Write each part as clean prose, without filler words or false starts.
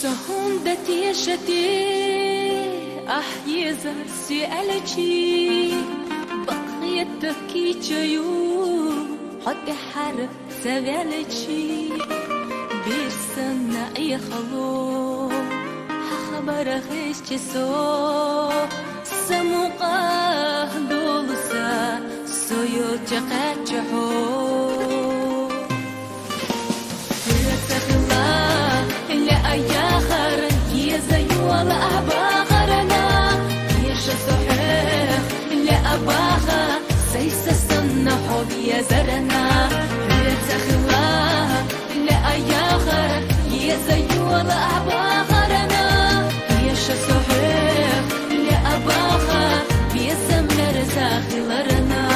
Sonda tiyashati ahyiza si'alachi baqiyataki chayu hadi har savalachi bir sana ya khalo khabara khishso samuqa dulsa soyo jaqacho ولا أباغرنا يش صحيح لا أباغا سيس السنة حب يا زرنا رتخلا لا أياغر يزي ولا أباغرنا يش صحيح لا أباغا بيسمر زاخلرنا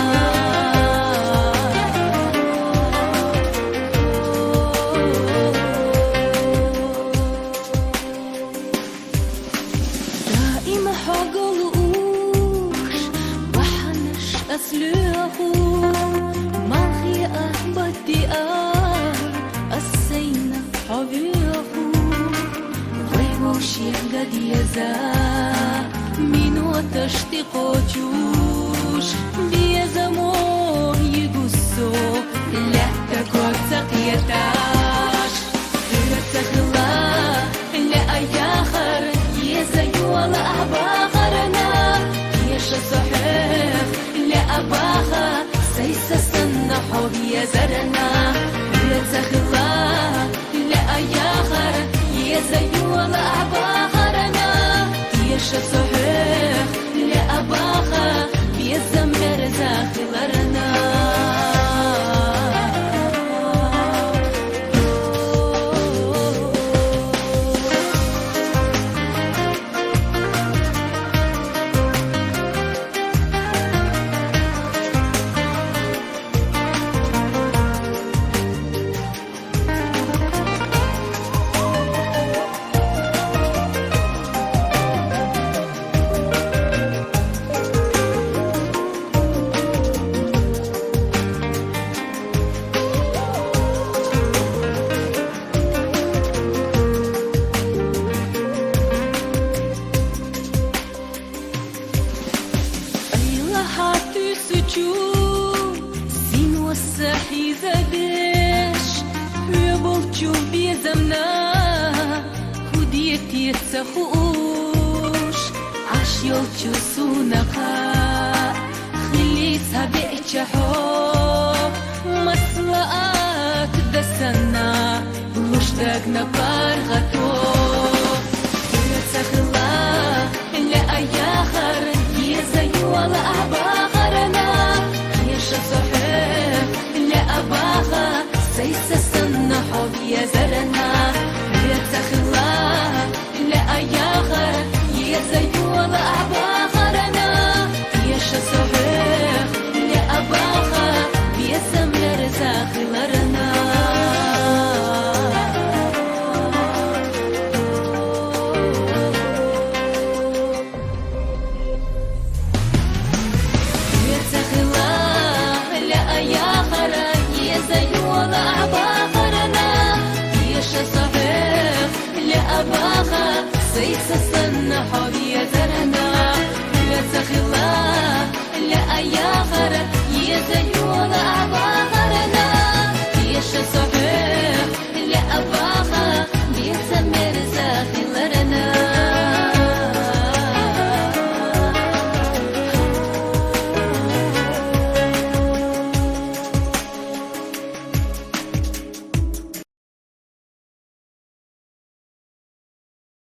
أسلوه ماخيئة بديئة السينة حبيه غيبوش يقد يزا من وتشتق جوش بيزمو يقصو لا تكوك سقيتاش تغلا لا أياخر يزي ولا أباغرنا يش صحيح أباها سيس السنة حب يا زرنا لا تخلا لا أياخر يا زي ولا أباخرنا يش صحيح لا أباها يا زمر زاخلرنا صحي زادش يبلجو بيزمنا هديتي تسخوش عش يلجو سونقا خليسها بيتشحو مصلقات دسنا مشتاقنا بارغتو تسخلا إلا أياخر يزي ولا أباغرنا يش صحيح أباغا سيس السنة حب يا زرنا لا تخلا لا أياغر يا زي ولا أباغرنا يش صحيح لا أباغا يا سمر زاخلرنا لا تخلا لا أياغر زي ولا أباغرنا يش صحيح لا أباغا سيس السنة حب